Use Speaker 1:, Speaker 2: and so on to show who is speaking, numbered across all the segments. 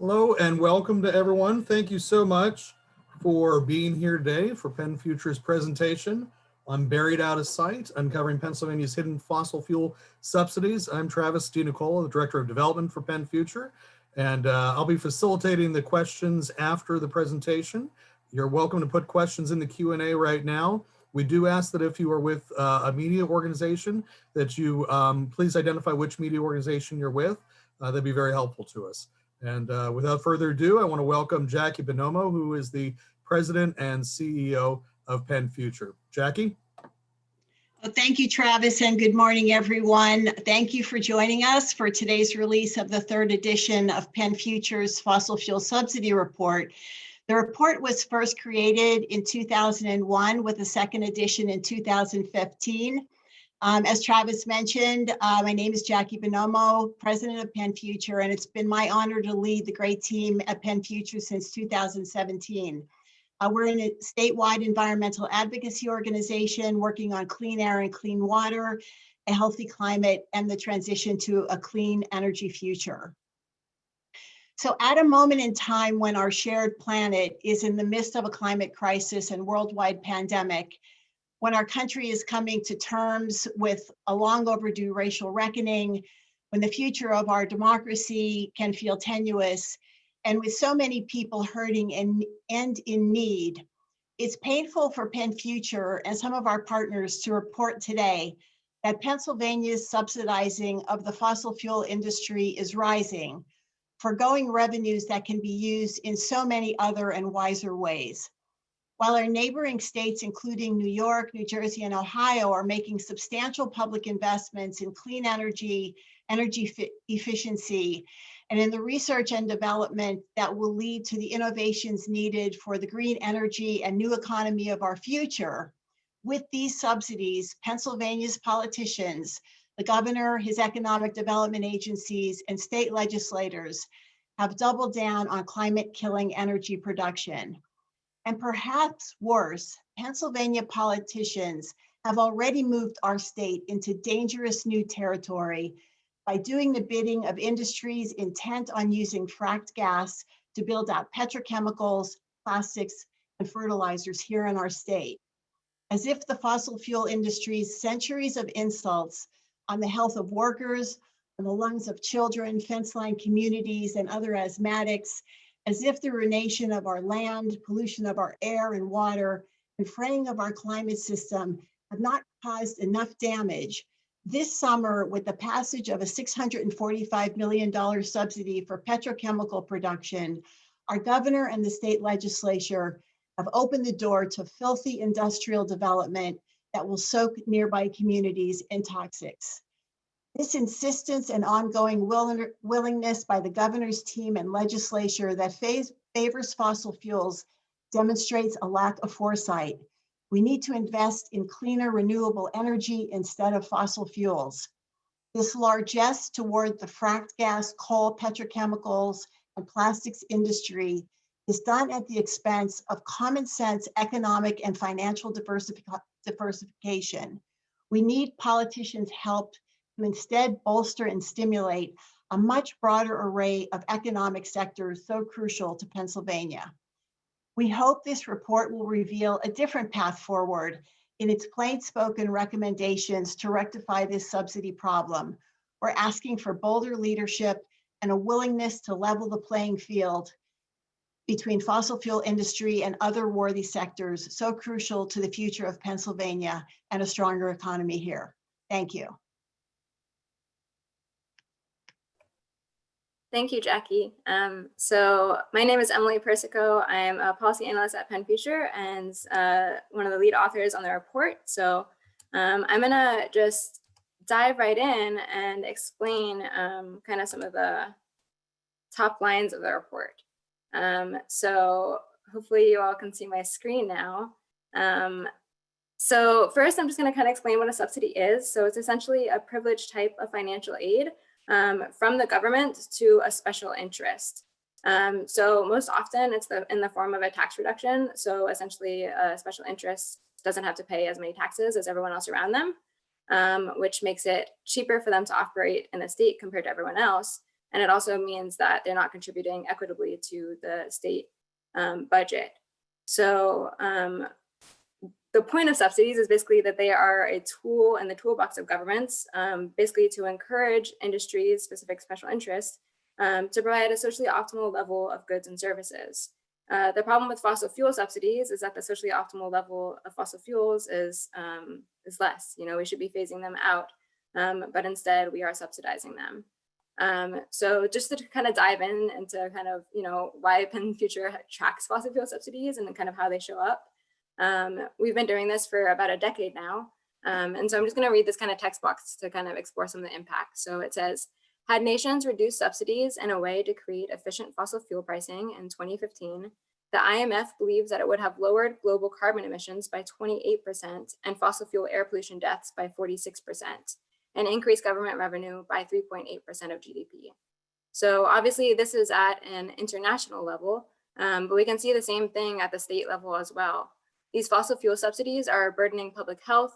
Speaker 1: Hello and welcome to everyone. Thank you so much for being here today for PennFuture's presentation on Buried Out of Sight, Uncovering Pennsylvania's Hidden Fossil Fuel Subsidies. I'm Travis DiNicola, the Director of Development for PennFuture, and I'll be facilitating the questions after the presentation. You're welcome to put questions in the Q&A right now. We do ask that if you are with a media organization that you please identify which media organization you're with. That'd be very helpful to us. And without further ado, I want to welcome Jackie Bonomo, who is the President and CEO of PennFuture. Jackie?
Speaker 2: Well, thank you, Travis, and good morning, everyone. Thank you for joining us for today's release of the third edition of PennFuture's Fossil Fuel Subsidy Report. The report was first created in 2001 with a second edition in 2015. As Travis mentioned, my name is Jackie Bonomo, President of PennFuture, and it's been my honor to lead the great team at PennFuture since 2017. We're in a statewide environmental advocacy organization working on clean air and clean water, a healthy climate, and the transition to a clean energy future. So at a moment in time when our shared planet is in the midst of a climate crisis and worldwide pandemic, when our country is coming to terms with a long overdue racial reckoning, when the future of our democracy can feel tenuous, and with so many people hurting and in need, it's painful for PennFuture and some of our partners to report today that Pennsylvania's subsidizing of the fossil fuel industry is rising, foregoing revenues that can be used in so many other and wiser ways. While our neighboring states, including New York, New Jersey, and Ohio, are making substantial public investments in clean energy, energy efficiency, and in the research and development that will lead to the innovations needed for the green energy and new economy of our future, with these subsidies, Pennsylvania's politicians, the governor, his economic development agencies, and state legislators have doubled down on climate-killing energy production. And perhaps worse, Pennsylvania politicians have already moved our state into dangerous new territory by doing the bidding of industries intent on using fracked gas to build out petrochemicals, plastics, and fertilizers here in our state. As if the fossil fuel industry's centuries of insults on the health of workers, on the lungs of children, fence-line communities, and other asthmatics, as if the ruination of our land, pollution of our air and water, and fraying of our climate system have not caused enough damage. This summer, with the passage of a $645 million subsidy for petrochemical production, our governor and the state legislature have opened the door to filthy industrial development that will soak nearby communities in toxics. This insistence and ongoing willingness by the governor's team and legislature that favors fossil fuels demonstrates a lack of foresight. We need to invest in cleaner, renewable energy instead of fossil fuels. This largesse toward the fracked gas, coal, petrochemicals, and plastics industry is done at the expense of common sense economic and financial diversification. We need politicians' help to instead bolster and stimulate a much broader array of economic sectors so crucial to Pennsylvania. We hope this report will reveal a different path forward in its plain-spoken recommendations to rectify this subsidy problem. We're asking for bolder leadership and a willingness to level the playing field between fossil fuel industry and other worthy sectors so crucial to the future of Pennsylvania and a stronger economy here. Thank you.
Speaker 3: Thank you, Jackie. So my name is Emily Persico. I'm a policy analyst at PennFuture and one of the lead authors on the report. So I'm gonna just dive right in and explain kind of some of the top lines of the report. So hopefully you all can see my screen now. So first, I'm just gonna kind of explain what a subsidy is. So it's essentially a privileged type of financial aid from the government to a special interest. So most often it's in the form of a tax reduction. So essentially a special interest doesn't have to pay as many taxes as everyone else around them, which makes it cheaper for them to operate in the state compared to everyone else. And it also means that they're not contributing equitably to the state budget. So the point of subsidies is basically that they are a tool in the toolbox of governments, basically to encourage industries, specific special interests, to provide a socially optimal level of goods and services. The problem with fossil fuel subsidies is that the socially optimal level of fossil fuels is less. We should be phasing them out, but instead we are subsidizing them. So just to kind of dive into kind of, why PennFuture tracks fossil fuel subsidies and kind of how they show up. We've been doing this for about a decade now. And so I'm just going to read this kind of text box to kind of explore some of the impact. So it says, had nations reduced subsidies in a way to create efficient fossil fuel pricing in 2015, the IMF believes that it would have lowered global carbon emissions by 28% and fossil fuel air pollution deaths by 46%, and increased government revenue by 3.8% of GDP. So obviously this is at an international level, but we can see the same thing at the state level as well. These fossil fuel subsidies are burdening public health.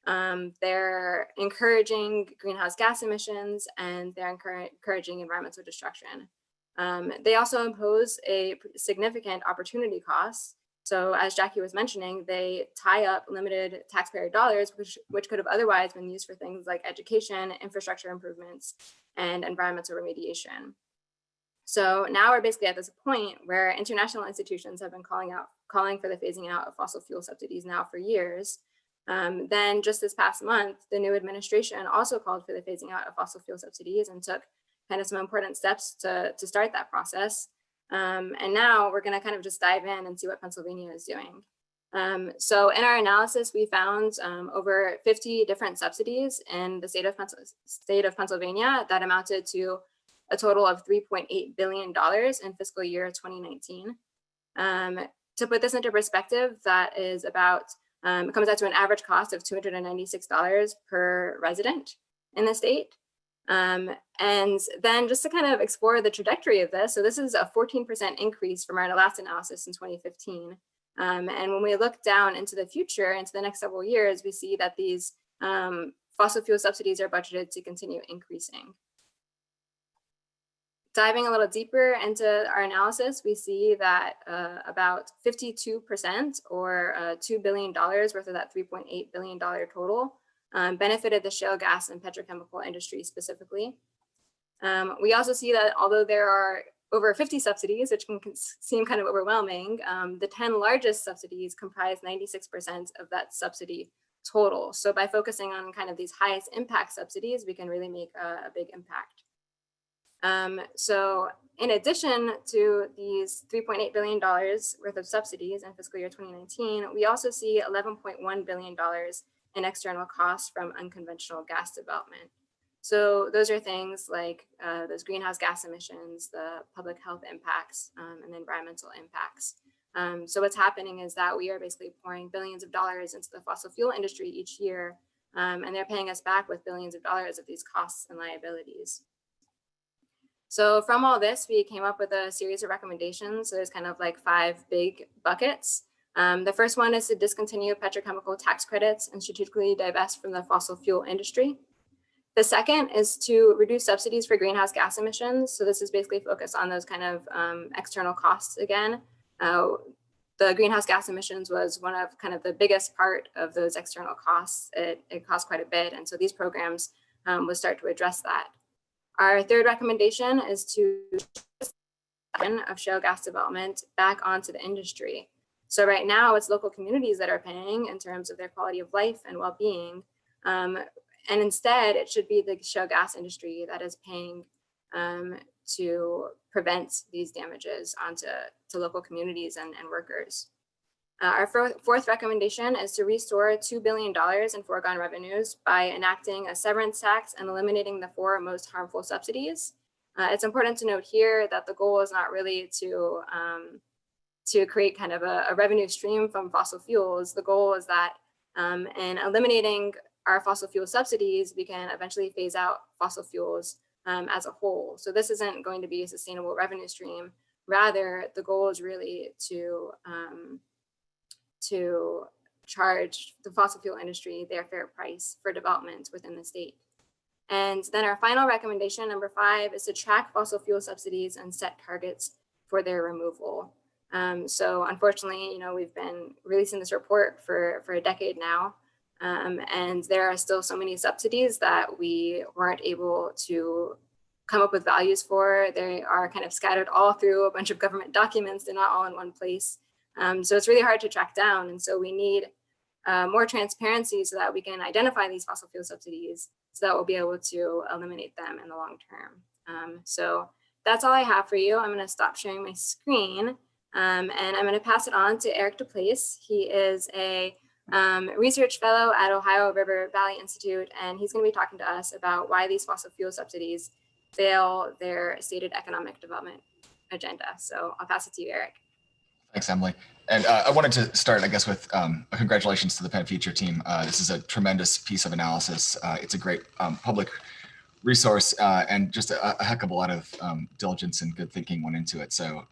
Speaker 3: They're encouraging greenhouse gas emissions, and they're encouraging environmental destruction. They also impose a significant opportunity cost. So as Jackie was mentioning, they tie up limited taxpayer dollars, which could have otherwise been used for things like education, infrastructure improvements, and environmental remediation. So now we're basically at this point where international institutions have been calling for the phasing out of fossil fuel subsidies now for years. Then just this past month, the new administration also called for the phasing out of fossil fuel subsidies and took kind of some important steps to start that process. And now we're going to kind of just dive in and see what Pennsylvania is doing. So in our analysis, we found over 50 different subsidies in the state of Pennsylvania that amounted to a total of $3.8 billion in fiscal year 2019. To put this into perspective, that is about, it comes out to an average cost of $296 per resident in the state. And then just to kind of explore the trajectory of this, so this is a 14% increase from our last analysis in 2015. And when we look down into the future, into the next several years, we see that these fossil fuel subsidies are budgeted to continue increasing. Diving a little deeper into our analysis, we see that about 52% or $2 billion worth of that $3.8 billion total benefited the shale gas and petrochemical industry specifically. We also see that although there are over 50 subsidies, which can seem kind of overwhelming, the 10 largest subsidies comprise 96% of that subsidy total. So by focusing on kind of these highest impact subsidies, we can really make a big impact. So in addition to these $3.8 billion worth of subsidies in fiscal year 2019, we also see $11.1 billion in external costs from unconventional gas development. So those are things like those greenhouse gas emissions, the public health impacts, and the environmental impacts. So what's happening is that we are basically pouring billions of dollars into the fossil fuel industry each year, and they're paying us back with billions of dollars of these costs and liabilities. So from all this, we came up with a series of recommendations. So there's kind of like 5 big buckets. The first one is to discontinue petrochemical tax credits and strategically divest from the fossil fuel industry. The second is to reduce subsidies for greenhouse gas emissions. So this is basically focused on those kind of external costs again. The greenhouse gas emissions was one of kind of the biggest part of those external costs. It costs quite a bit. And so these programs will start to address that. Our third recommendation is to of shale gas development back onto the industry. So right now it's local communities that are paying in terms of their quality of life and well-being. And instead it should be the shale gas industry that is paying to prevent these damages onto local communities and workers. Our fourth recommendation is to restore $2 billion in foregone revenues by enacting a severance tax and eliminating the 4 most harmful subsidies. It's important to note here that the goal is not really to create kind of a revenue stream from fossil fuels. The goal is that in eliminating our fossil fuel subsidies, we can eventually phase out fossil fuels as a whole. So this isn't going to be a sustainable revenue stream. Rather, the goal is really to charge the fossil fuel industry their fair price for development within the state. And then our final recommendation, number 5, is to track fossil fuel subsidies and set targets for their removal. So unfortunately, we've been releasing this report for a decade now, and there are still so many subsidies that we weren't able to come up with values for. They are kind of scattered all through a bunch of government documents. They're not all in one place. So it's really hard to track down. And so we need more transparency so that we can identify these fossil fuel subsidies so that we'll be able to eliminate them in the long term. So that's all I have for you. I'm going to stop sharing my screen, and I'm going to pass it on to Eric DePlace. He is a research fellow at Ohio River Valley Institute, and he's going to be talking to us about why these fossil fuel subsidies fail their stated economic development agenda. So I'll pass it to you, Eric.
Speaker 4: Thanks, Emily. And I wanted to start, I guess, with congratulations to the PennFuture team. This is a tremendous piece of analysis. It's a great public resource, and just a heck of a lot of diligence and good thinking went into it. So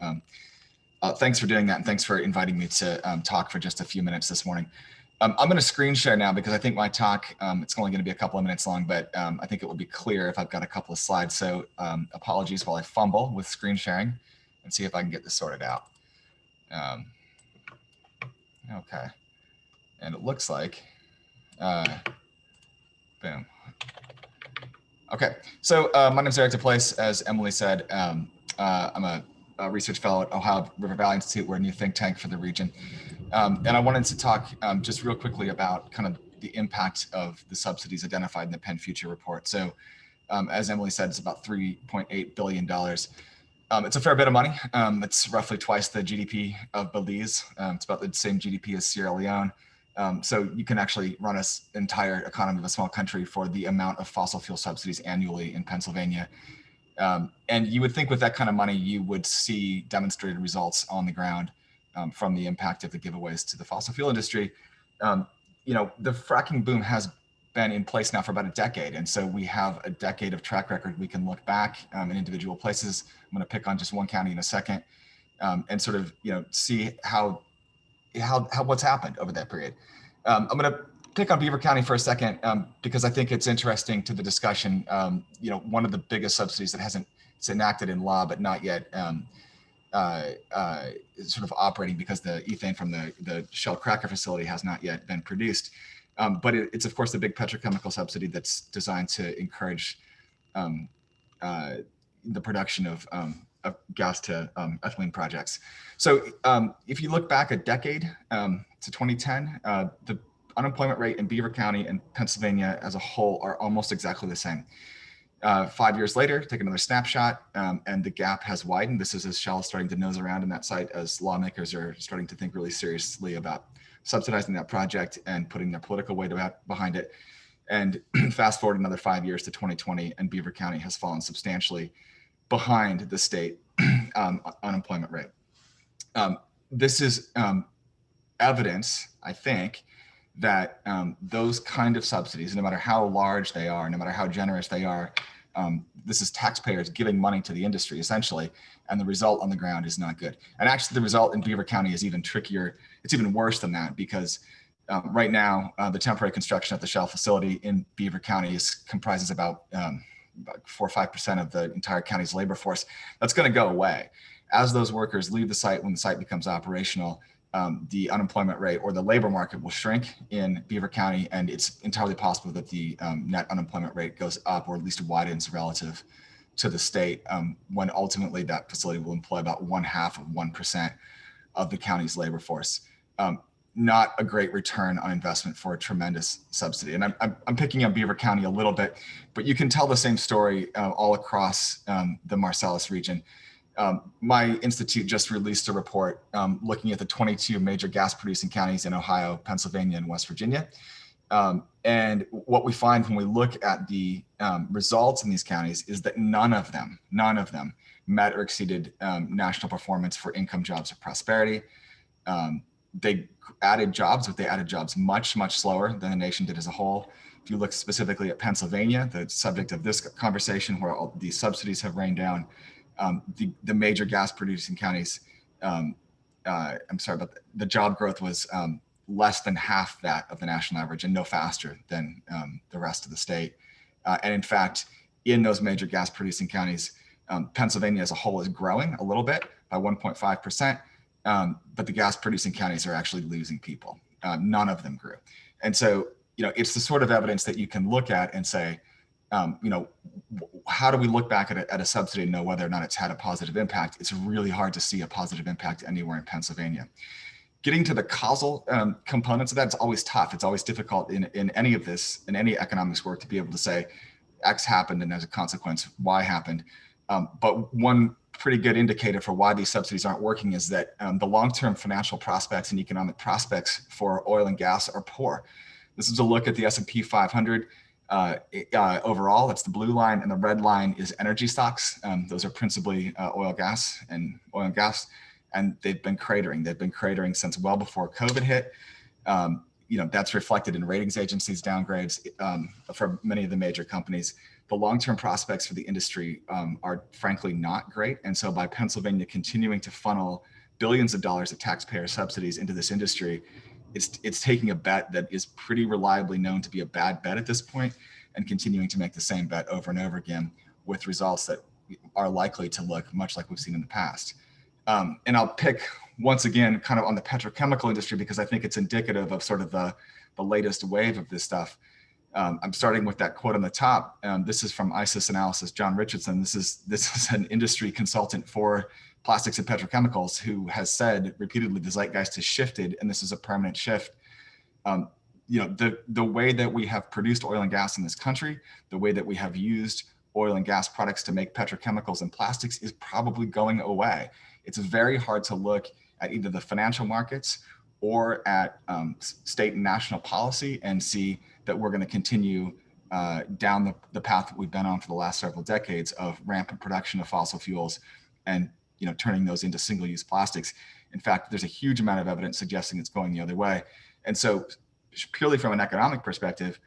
Speaker 4: thanks for doing that, and thanks for inviting me to talk for just a few minutes this morning. I'm going to screen share now because I think my talk, it's only going to be a couple of minutes long, but I think it will be clear if I've got a couple of slides. So apologies while I fumble with screen sharing and see if I can get this sorted out. Okay, and it looks like, boom. Okay, so my name is Eric DePlace. As Emily said, I'm a research fellow at Ohio River Valley Institute. We're a new think tank for the region. And I wanted to talk just real quickly about kind of the impact of the subsidies identified in the PennFuture report. So as Emily said, it's about $3.8 billion. It's a fair bit of money. It's roughly twice the GDP of Belize. It's about the same GDP as Sierra Leone. So you can actually run an entire economy of a small country for the amount of fossil fuel subsidies annually in Pennsylvania. And you would think with that kind of money, you would see demonstrated results on the ground from the impact of the giveaways to the fossil fuel industry. The fracking boom has been in place now for about a decade. And so we have a decade of track record. We can look back in individual places. I'm going to pick on just one county in a second, and sort of, see how what's happened over that period. I'm going to pick on Beaver County for a second, because I think it's interesting to the discussion. One of the biggest subsidies that it's enacted in law, but not yet sort of operating because the ethane from the Shell cracker facility has not yet been produced. But it's of course the big petrochemical subsidy that's designed to encourage the production of gas to ethylene projects. So if you look back a decade to 2010, the unemployment rate in Beaver County and Pennsylvania as a whole are almost exactly the same. 5 years later, take another snapshot, and the gap has widened. This is as Shell is starting to nose around in that site, as lawmakers are starting to think really seriously about subsidizing that project and putting their political weight behind it. And fast forward another 5 years to 2020, and Beaver County has fallen substantially behind the state unemployment rate. This is evidence, I think, that those kind of subsidies, no matter how large they are, no matter how generous they are, this is taxpayers giving money to the industry essentially, and the result on the ground is not good. And actually the result in Beaver County is even trickier. It's even worse than that, because right now the temporary construction at the Shell facility in Beaver County comprises about 4 or 5% of the entire county's labor force. That's going to go away. As those workers leave the site, when the site becomes operational, the unemployment rate or the labor market will shrink in Beaver County, and it's entirely possible that the net unemployment rate goes up, or at least widens relative to the state, when ultimately that facility will employ about 0.5% of the county's labor force. Not a great return on investment for a tremendous subsidy. And I'm picking on Beaver County a little bit, but you can tell the same story all across the Marcellus region. My institute just released a report looking at the 22 major gas producing counties in Ohio, Pennsylvania, and West Virginia. And what we find when we look at the results in these counties is that none of them met or exceeded national performance for income, jobs, or prosperity. They added jobs, but they added jobs much, much slower than the nation did as a whole. If you look specifically at Pennsylvania, the subject of this conversation, where all these subsidies have rained down, the major gas producing counties, the job growth was less than half that of the national average and no faster than the rest of the state. And in fact, in those major gas producing counties, Pennsylvania as a whole is growing a little bit by 1.5%, but the gas producing counties are actually losing people. None of them grew. And so, it's the sort of evidence that you can look at and say, how do we look back at a subsidy and know whether or not it's had a positive impact? It's really hard to see a positive impact anywhere in Pennsylvania. Getting to the causal components of that, it's always tough. It's always difficult in any of this, in any economics work, to be able to say X happened and as a consequence, Y happened. But one pretty good indicator for why these subsidies aren't working is that the long-term financial prospects and economic prospects for oil and gas are poor. This is a look at the S&P 500 overall. That's the blue line, and the red line is energy stocks. Those are principally oil and gas, and they've been cratering. They've been cratering since well before COVID hit. That's reflected in ratings agencies' downgrades for many of the major companies. The long-term prospects for the industry are frankly not great. And so by Pennsylvania continuing to funnel billions of dollars of taxpayer subsidies into this industry, it's taking a bet that is pretty reliably known to be a bad bet at this point, and continuing to make the same bet over and over again with results that are likely to look much like we've seen in the past. And I'll pick once again kind of on the petrochemical industry because I think it's indicative of sort of the latest wave of this stuff. I'm starting with that quote on the top. This is from ISIS Analysis, John Richardson. This is an industry consultant for plastics and petrochemicals who has said repeatedly the zeitgeist has shifted, and this is a permanent shift. The way that we have produced oil and gas in this country, the way that we have used oil and gas products to make petrochemicals and plastics is probably going away. It's very hard to look at either the financial markets or at state and national policy and see that we're going to continue down the path that we've been on for the last several decades of rampant production of fossil fuels and turning those into single-use plastics. In fact, there's a huge amount of evidence suggesting it's going the other way. And so purely from an economic perspective,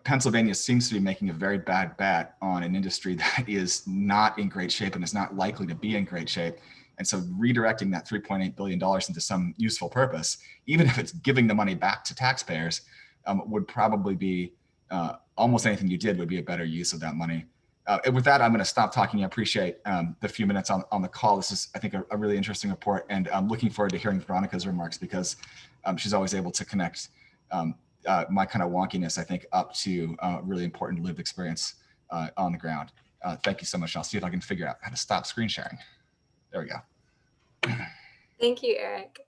Speaker 4: Pennsylvania seems to be making a very bad bet on an industry that is not in great shape and is not likely to be in great shape. And so redirecting that $3.8 billion into some useful purpose, even if it's giving the money back to taxpayers, would probably be almost anything you did would be a better use of that money. And with that, I'm going to stop talking. I appreciate the few minutes on the call. This is, I think, a really interesting report, and I'm looking forward to hearing Veronica's remarks because she's always able to connect my kind of wonkiness, I think, up to really important lived experience on the ground. Thank you so much. I'll see if I can figure out how to stop screen sharing. There we go.
Speaker 3: Thank you, Eric.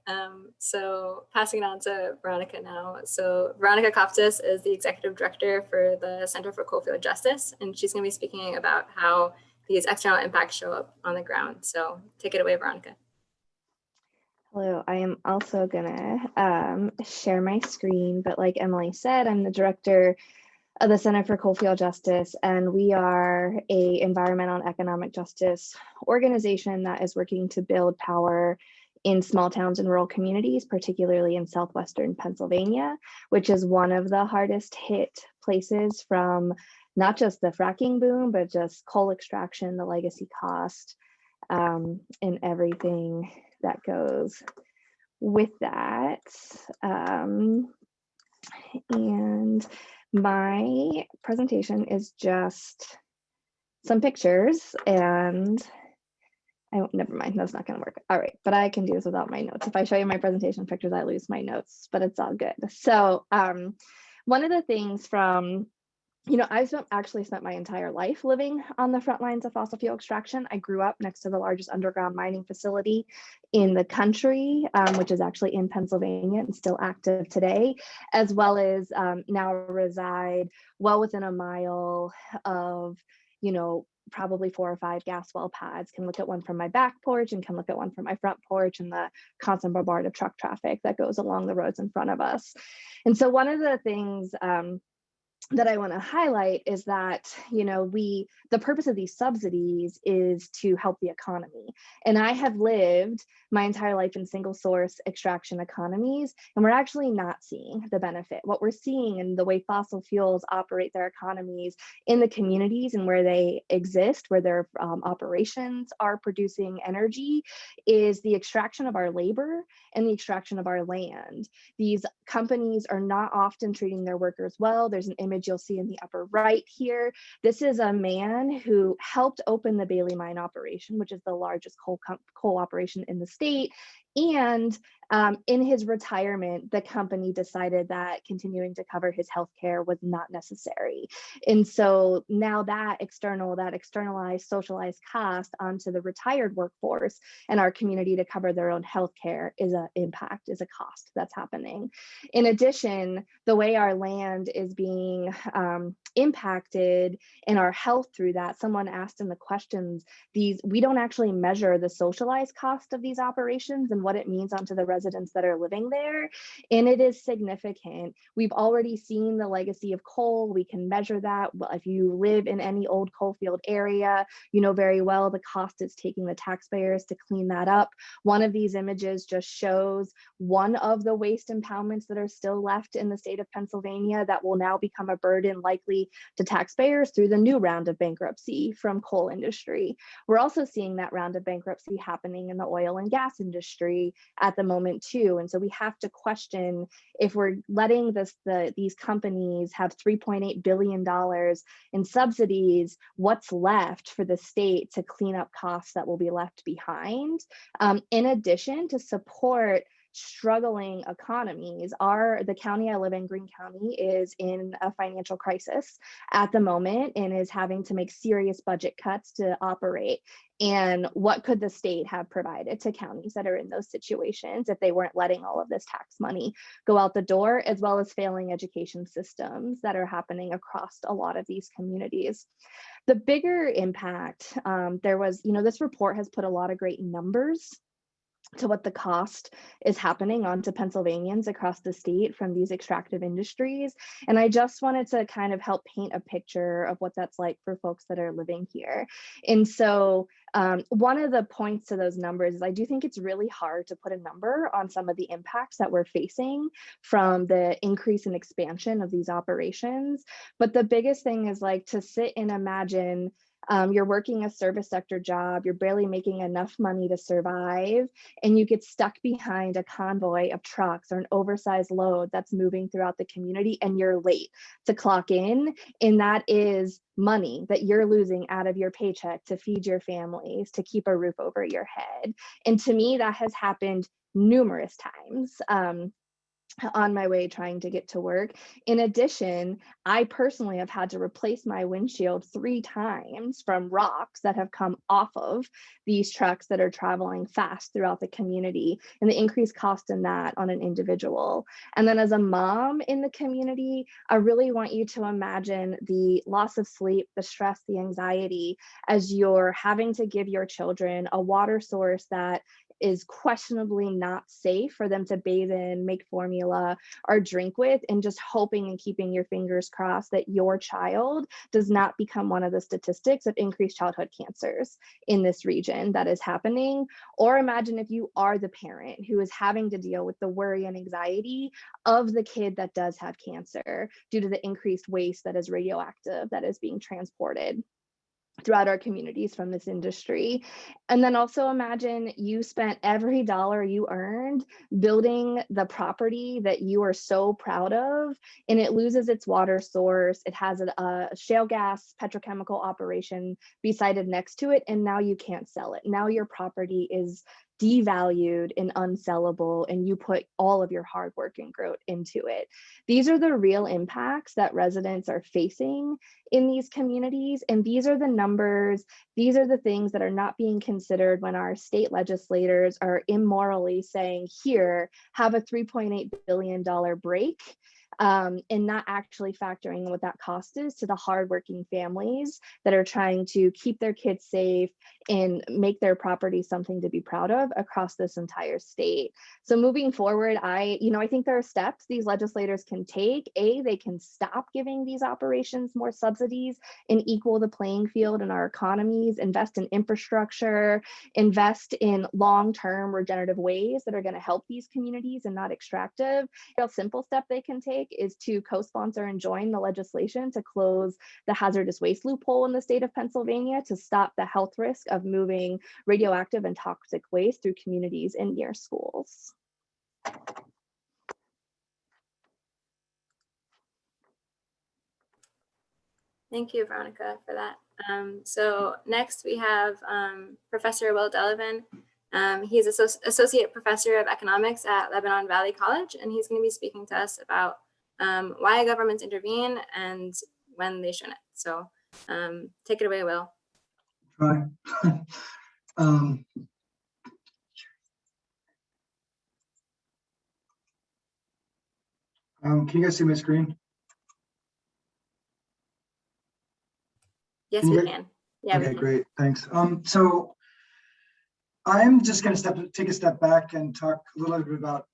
Speaker 3: So passing it on to Veronica now. So Veronica Koftis is the executive director for the Center for Coalfield Justice, and she's going to be speaking about how these external impacts show up on the ground. So take it away, Veronica.
Speaker 5: Hello, I am also gonna share my screen, but like Emily said, I'm the director of the Center for Coalfield Justice, and we are a environmental and economic justice organization that is working to build power in small towns and rural communities, particularly in southwestern Pennsylvania, which is one of the hardest hit places from not just the fracking boom, but just coal extraction, the legacy cost, and everything that goes with that. And my presentation is just some pictures, and never mind, that's not going to work. All right, but I can do this without my notes. If I show you my presentation pictures, I lose my notes, but it's all good. So one of the things from, I've actually spent my entire life living on the front lines of fossil fuel extraction. I grew up next to the largest underground mining facility in the country, which is actually in Pennsylvania and still active today, as well as now reside well within a mile of, probably 4 or 5 gas well pads. Can look at one from my back porch and can look at one from my front porch, and the constant bombard of truck traffic that goes along the roads in front of us. And so one of the things that I want to highlight is that, the purpose of these subsidies is to help the economy. And I have lived my entire life in single source extraction economies, and we're actually not seeing the benefit. What we're seeing in the way fossil fuels operate their economies in the communities and where they exist, where their operations are producing energy, is the extraction of our labor and the extraction of our land. These companies are not often treating their workers well. There's an image image you'll see in the upper right here. This is a man who helped open the Bailey Mine operation, which is the largest coal operation in the state. And in his retirement, the company decided that continuing to cover his healthcare was not necessary. And so now that externalized socialized cost onto the retired workforce and our community to cover their own healthcare is a cost that's happening. In addition, the way our land is being impacted and our health through that, someone asked in the questions, we don't actually measure the socialized cost of these operations and what it means onto the residents that are living there. And it is significant. We've already seen the legacy of coal. We can measure that. Well, if you live in any old coal field area, you know very well the cost it's taking the taxpayers to clean that up. One of these images just shows one of the waste impoundments that are still left in the state of Pennsylvania that will now become a burden likely to taxpayers through the new round of bankruptcy from coal industry. We're also seeing that round of bankruptcy happening in the oil and gas industry at the moment too. And so we have to question if we're letting these companies have $3.8 billion in subsidies, what's left for the state to clean up costs that will be left behind, in addition to support struggling economies. The county I live in, Greene County, is in a financial crisis at the moment and is having to make serious budget cuts to operate. And what could the state have provided to counties that are in those situations if they weren't letting all of this tax money go out the door, as well as failing education systems that are happening across a lot of these communities? The bigger impact, this report has put a lot of great numbers to what the cost is happening onto Pennsylvanians across the state from these extractive industries. And I just wanted to kind of help paint a picture of what that's like for folks that are living here. And so one of the points to those numbers is I do think it's really hard to put a number on some of the impacts that we're facing from the increase in expansion of these operations. But the biggest thing is like to sit and imagine you're working a service sector job, you're barely making enough money to survive, and you get stuck behind a convoy of trucks or an oversized load that's moving throughout the community and you're late to clock in. And that is money that you're losing out of your paycheck to feed your families, to keep a roof over your head. And to me, that has happened numerous times. On my way trying to get to work. In addition, I personally have had to replace my windshield 3 times from rocks that have come off of these trucks that are traveling fast throughout the community, and the increased cost in that on an individual. And then as a mom in the community, I really want you to imagine the loss of sleep, the stress, the anxiety, as you're having to give your children a water source that is questionably not safe for them to bathe in, make formula, or drink with, and just hoping and keeping your fingers crossed that your child does not become one of the statistics of increased childhood cancers in this region that is happening. Or imagine if you are the parent who is having to deal with the worry and anxiety of the kid that does have cancer due to the increased waste that is radioactive that is being transported throughout our communities from this industry. And then also imagine you spent every dollar you earned building the property that you are so proud of, and it loses its water source. It has a shale gas petrochemical operation beside it next to it, and now you can't sell it. Now your property is devalued and unsellable, and you put all of your hard work and growth into it. These are the real impacts that residents are facing in these communities, and these are the numbers, these are the things that are not being considered when our state legislators are immorally saying, here, have a $3.8 billion break, and not actually factoring what that cost is to the hardworking families that are trying to keep their kids safe and make their property something to be proud of across this entire state. So moving forward, I think there are steps these legislators can take. They can stop giving these operations more subsidies and equal the playing field in our economies, invest in infrastructure, invest in long-term regenerative ways that are going to help these communities and not extractive. A real simple step they can take is to co-sponsor and join the legislation to close the hazardous waste loophole in the state of Pennsylvania to stop the health risk of moving radioactive and toxic waste through communities and near schools.
Speaker 3: Thank you, Veronica, for that. So next we have Professor Will Delavan. He's Associate Professor of Economics at Lebanon Valley College, and he's going to be speaking to us about why governments intervene and when they shouldn't. So take it away, Will.
Speaker 6: Try. Can you guys see my screen?
Speaker 3: Yes,
Speaker 6: Can you
Speaker 3: we
Speaker 6: hear-
Speaker 3: can. Yeah, we
Speaker 6: Okay,
Speaker 3: can.
Speaker 6: great, thanks. So I'm just going to take a step back and talk a little bit about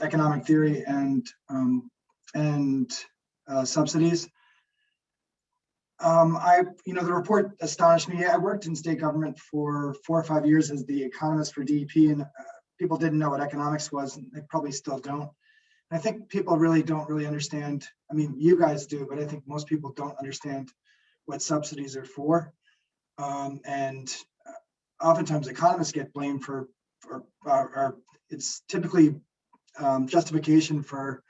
Speaker 6: economic theory and subsidies. The report astonished me. I worked in state government for 4 or 5 years as the economist for DEP, and people didn't know what economics was, and they probably still don't. I think people don't really understand. I mean, you guys do, but I think most people don't understand what subsidies are for. And oftentimes economists get blamed for it's typically justification for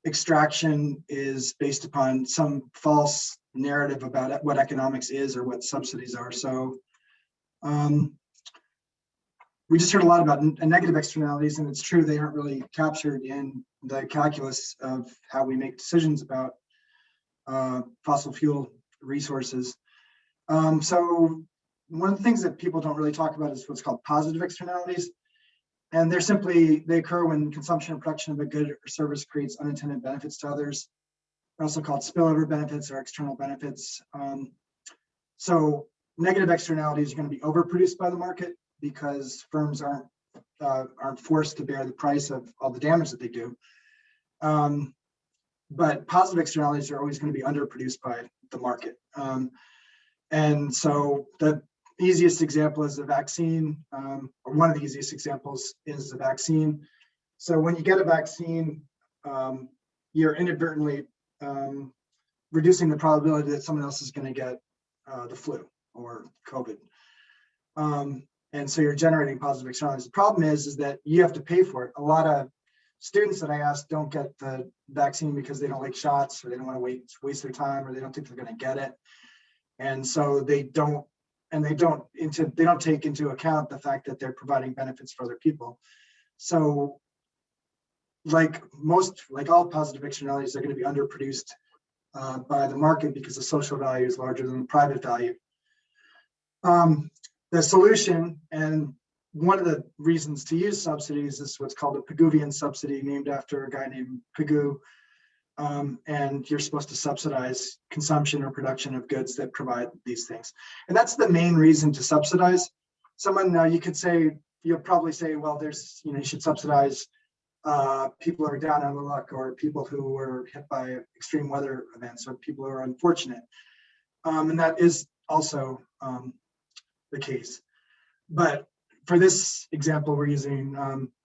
Speaker 6: extraction is based upon some false narrative about what economics is or what subsidies are. So we just heard a lot about negative externalities, and it's true they aren't really captured in the calculus of how we make decisions about fossil fuel resources. So one of the things that people don't really talk about is what's called positive externalities. And they occur when consumption or production of a good or service creates unintended benefits to others. They're also called spillover benefits or external benefits. So negative externalities are going to be overproduced by the market because firms aren't forced to bear the price of all the damage that they do. But positive externalities are always going to be underproduced by the market. And so the easiest example is the vaccine, or one of the easiest examples is the vaccine. So when you get a vaccine, you're inadvertently reducing the probability that someone else is going to get the flu or COVID. And so you're generating positive externalities. The problem is that you have to pay for it. A lot of students that I ask don't get the vaccine because they don't like shots, or they don't want to waste their time, or they don't think they're going to get it. And so they don't take into account the fact that they're providing benefits for other people. So like all positive externalities, they're going to be underproduced by the market because the social value is larger than the private value. The solution, and one of the reasons to use subsidies, is what's called a Pigouvian subsidy, named after a guy named Pigou. And you're supposed to subsidize consumption or production of goods that provide these things. And that's the main reason to subsidize. You'll probably say, well, you should subsidize people who are down on the luck, or people who were hit by extreme weather events, or people who are unfortunate. And that is also the case. But for this example, we're using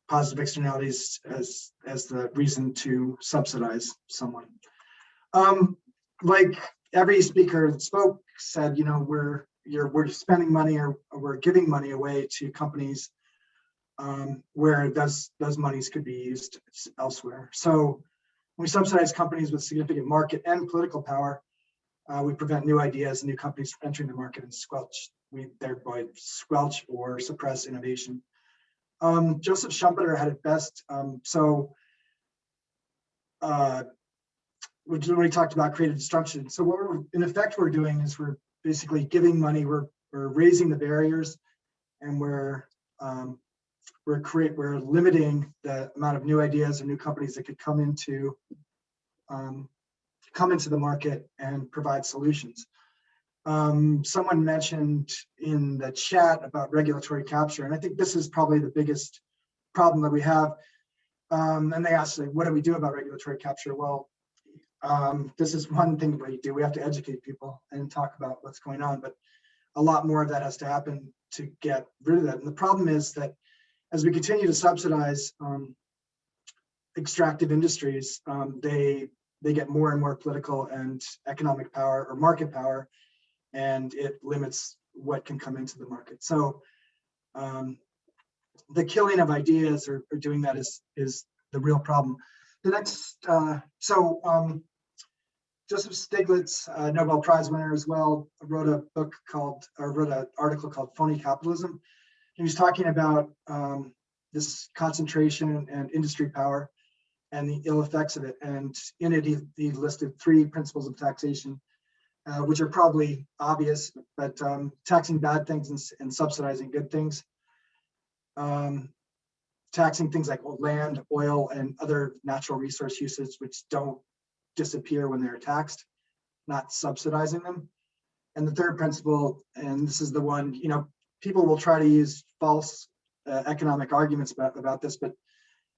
Speaker 6: positive externalities as the reason to subsidize someone. Like every speaker that spoke said, we're spending money, or we're giving money away to companies where those monies could be used elsewhere. So when we subsidize companies with significant market and political power, we prevent new ideas and new companies from entering the market and thereby squelch or suppress innovation. Joseph Schumpeter had it best. When he talked about creative destruction. So what we're doing is we're basically giving money, we're raising the barriers, and we're limiting the amount of new ideas or new companies that could come into the market and provide solutions. Someone mentioned in the chat about regulatory capture, and I think this is probably the biggest problem that we have. And they asked, what do we do about regulatory capture? Well, this is one thing we do. We have to educate people and talk about what's going on, but a lot more of that has to happen to get rid of that. And the problem is that as we continue to subsidize extractive industries, they get more and more political and economic power or market power, and it limits what can come into the market. So the killing of ideas or doing that is the real problem. The next, Joseph Stiglitz, Nobel Prize winner as well, wrote an article called Phony Capitalism. He was talking about this concentration and industry power and the ill effects of it. And in it, he listed 3 principles of taxation, which are probably obvious, but taxing bad things and subsidizing good things. Taxing things like land, oil, and other natural resource uses, which don't disappear when they're taxed, not subsidizing them. And the third principle, and this is the one, you know, people will try to use false economic arguments about this, but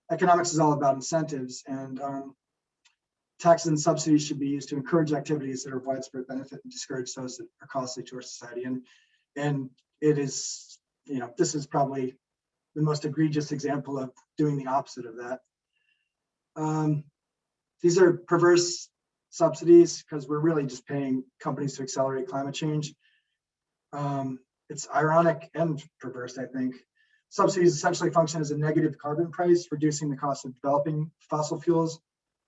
Speaker 6: economics is all about incentives, and taxes and subsidies should be used to encourage activities that are of widespread benefit and discourage those that are costly to our society. And it is, you know, this is probably the most egregious example of doing the opposite of that. These are perverse subsidies because we're really just paying companies to accelerate climate change. It's ironic and perverse, I think. Subsidies essentially function as a negative carbon price, reducing the cost of developing fossil fuels.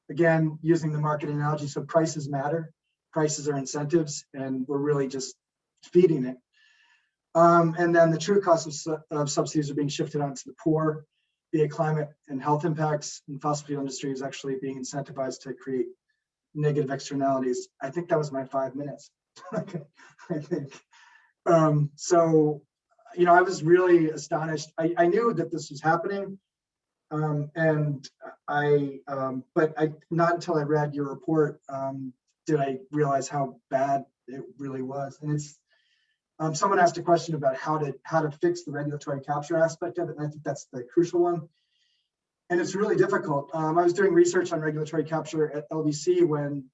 Speaker 6: Again, using the market analogy, so prices matter. Prices are incentives, and we're really just feeding it. And then the true costs of subsidies are being shifted onto the poor, be it climate and health impacts, and fossil fuel industry is actually being incentivized to create negative externalities. I think that was my 5 minutes. I think. So, you know, I was really astonished. I knew that this was happening, but not until I read your report did I realize how bad it really was. And it's someone asked a question about how to fix the regulatory capture aspect of it, and I think that's the crucial one. And it's really difficult. I was doing research on regulatory capture at LBC when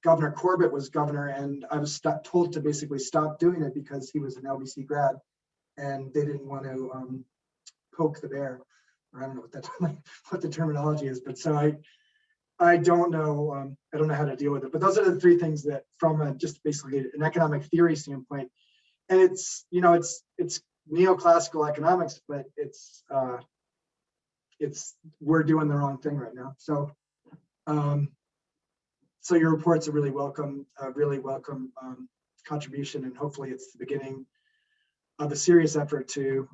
Speaker 6: Governor Corbett was governor, and I was told to basically stop doing it because he was an LBC grad, and they didn't want to poke the bear, or I don't know what the terminology is. But so I don't know how to deal with it. But those are the 3 things that, from just basically an economic theory standpoint, and it's, you know, it's neoclassical economics, but it's we're doing the wrong thing right now. So. So your report's a really welcome contribution, and hopefully it's the beginning of a serious effort to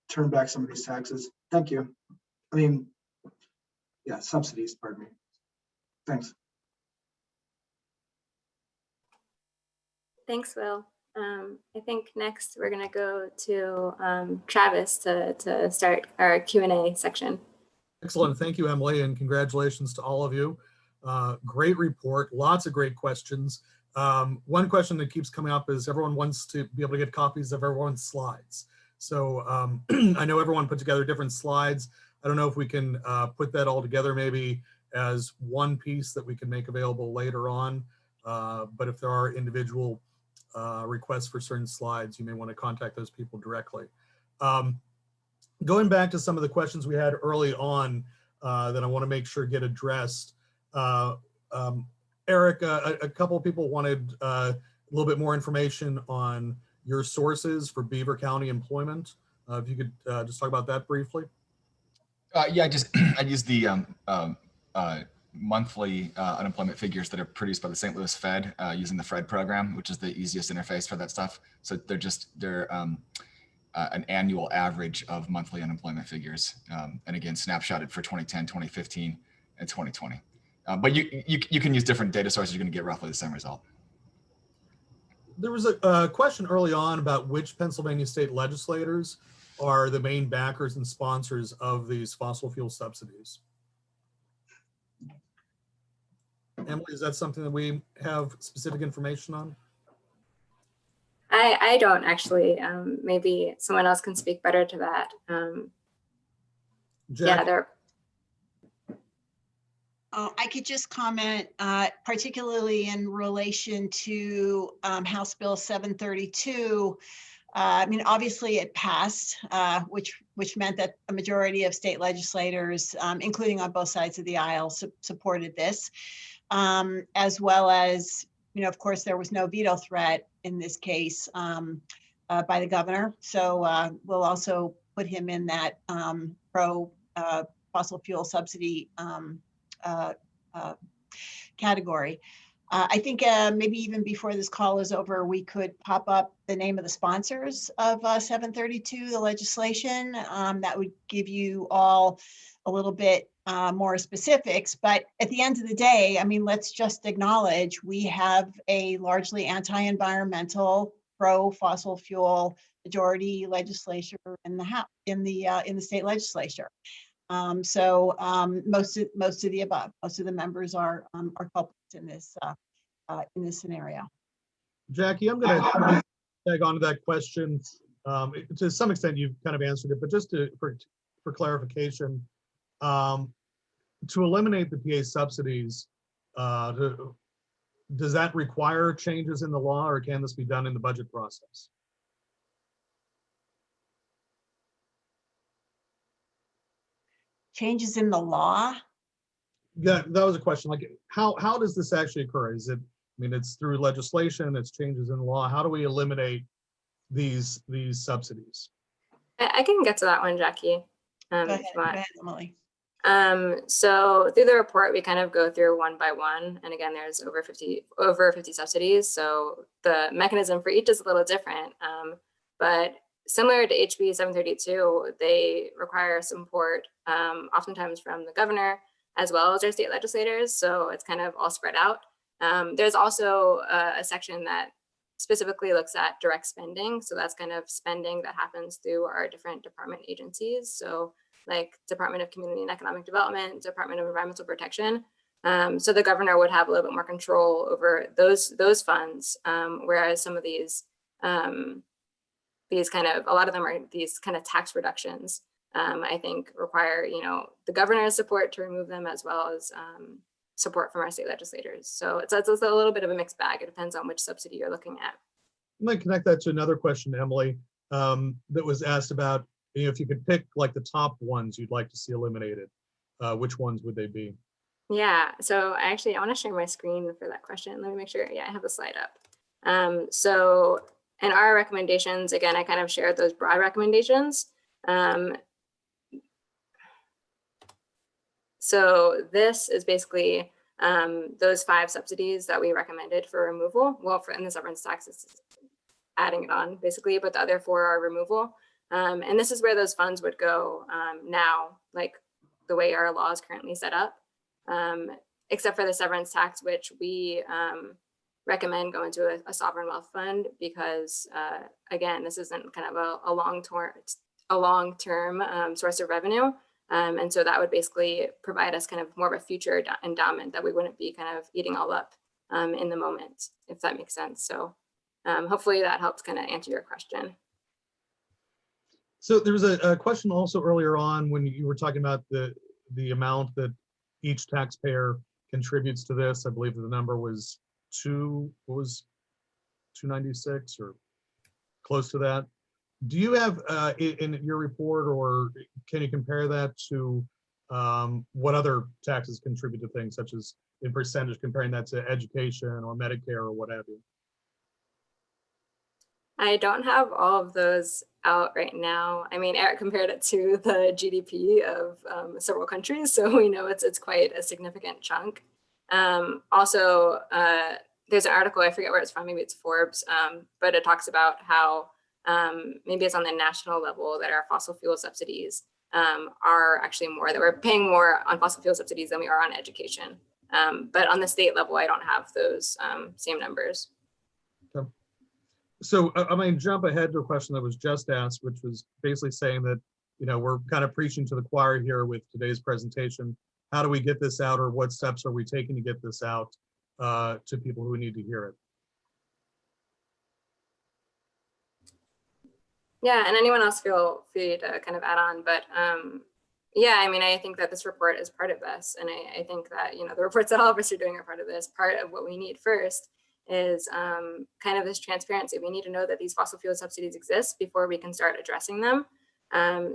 Speaker 6: turn back some of these taxes. Thank you. I mean, yeah, subsidies, pardon me. Thanks.
Speaker 3: Thanks, Will. I think next we're going to go to Travis to start our Q&A section.
Speaker 1: Excellent. Thank you, Emily, and congratulations to all of you. Great report, lots of great questions. One question that keeps coming up is everyone wants to be able to get copies of everyone's slides. So I know everyone put together different slides. I don't know if we can put that all together maybe as one piece that we can make available later on. But if there are individual requests for certain slides, you may want to contact those people directly. Going back to some of the questions we had early on that I want to make sure get addressed. Eric, a couple of people wanted a little bit more information on your sources for Beaver County employment. If you could just talk about that briefly.
Speaker 4: Yeah, I use the monthly unemployment figures that are produced by the St. Louis Fed using the FRED program, which is the easiest interface for that stuff. So they're an annual average of monthly unemployment figures. And again, snapshotted for 2010, 2015, and 2020. But you can use different data sources. You're going to get roughly the same result.
Speaker 1: There was a question early on about which Pennsylvania state legislators are the main backers and sponsors of these fossil fuel subsidies. Emily, is that something that we have specific information on?
Speaker 3: I don't actually. Maybe someone else can speak better to that.
Speaker 1: Jack?
Speaker 3: Yeah,
Speaker 2: I could just comment, particularly in relation to House Bill 732. I mean, obviously it passed, which meant that a majority of state legislators, including on both sides of the aisle, supported this, as well as, you know, of course, there was no veto threat in this case by the governor. So we'll also put him in that pro fossil fuel subsidy category. I think maybe even before this call is over, we could pop up the name of the sponsors of 732, the legislation. That would give you all a little bit more specifics. But at the end of the day, I mean, let's just acknowledge we have a largely anti-environmental, pro-fossil fuel majority legislature in the House, in the state legislature. Most of the above, most of the members are culprits in this scenario.
Speaker 1: Jackie, I'm going to tag on to that question. To some extent, you've kind of answered it, but just for clarification, to eliminate the PA subsidies, does that require changes in the law, or can this be done in the budget process?
Speaker 2: Changes in the law?
Speaker 1: Yeah, that was a question. Like, how does this actually occur? Is it, I mean, it's through legislation, it's changes in the law. How do we eliminate these subsidies?
Speaker 3: I can get to that one, Jackie.
Speaker 2: Go
Speaker 3: If you want.
Speaker 2: ahead, Emily.
Speaker 3: So through the report, we kind of go through one by one. And again, there's over 50 subsidies. So the mechanism for each is a little different. But similar to HB 732, they require support oftentimes from the governor as well as our state legislators. So it's kind of all spread out. There's also a section that specifically looks at direct spending. So that's kind of spending that happens through our different department agencies. So like Department of Community and Economic Development, Department of Environmental Protection. So the governor would have a little bit more control over those funds, whereas some of these kind of, a lot of them are these kind of tax reductions, I think require, the governor's support to remove them, as well as support from our state legislators. So it's a little bit of a mixed bag. It depends on which subsidy you're looking at.
Speaker 1: I'm going to connect that to another question, Emily, that was asked about, if you could pick like the top ones you'd like to see eliminated, which ones would they be?
Speaker 3: Yeah, so I want to share my screen for that question. Let me make sure, I have the slide up. So in our recommendations, again, I kind of shared those broad recommendations. So this is basically those 5 subsidies that we recommended for removal. Well, in the severance tax, it's adding it on basically, but the other 4 are removal. And this is where those funds would go now, like the way our law is currently set up, except for the severance tax, which we recommend go into a sovereign wealth fund, because again, this isn't kind of a long-term source of revenue. And so that would basically provide us kind of more of a future endowment that we wouldn't be kind of eating all up in the moment, if that makes sense. So hopefully that helps kind of answer your question.
Speaker 1: So there was a question also earlier on when you were talking about the amount that each taxpayer contributes to this. I believe the number was 296 or close to that. Do you have in your report, or can you compare that to what other taxes contribute to things, such as in percentage, comparing that to education or Medicare or what have you?
Speaker 3: I don't have all of those out right now. I mean, Eric compared it to the GDP of several countries, so we know it's quite a significant chunk. Also, there's an article, I forget where it's from, maybe it's Forbes, but it talks about how maybe it's on the national level that our fossil fuel subsidies are actually more, that we're paying more on fossil fuel subsidies than we are on education. But on the state level, I don't have those same numbers.
Speaker 1: Okay. So I'm going to jump ahead to a question that was just asked, which was basically saying that, we're kind of preaching to the choir here with today's presentation. How do we get this out, or what steps are we taking to get this out to people who need to hear it?
Speaker 3: Yeah, and anyone else feel free to kind of add on, but yeah, I mean, I think that this report is part of this. And I think that, the reports that all of us are doing are part of this. Part of what we need first is kind of this transparency. We need to know that these fossil fuel subsidies exist before we can start addressing them.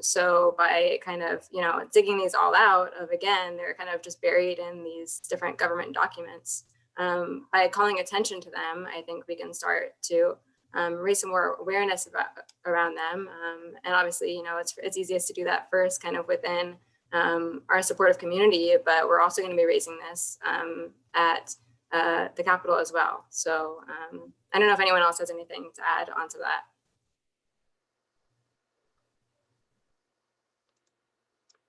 Speaker 3: So by kind of, digging these all out of, again, they're kind of just buried in these different government documents. By calling attention to them, I think we can start to raise some more awareness around them. And obviously, it's easiest to do that first kind of within our supportive community, but we're also going to be raising this at the Capitol as well. So I don't know if anyone else has anything to add onto that.